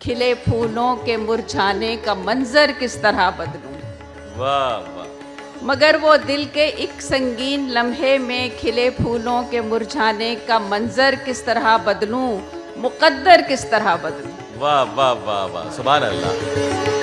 खिले फूलों के मुरझाने का मंजर किस तरह बदलूं। वाह वाह, मगर वो दिल के एक संगीन लम्हे में खिले फूलों के मुरझाने का मंजर किस तरह बदलूं, मुकद्दर किस तरह बदलूं। वाह वाह वाह वाह, सुभान अल्लाह।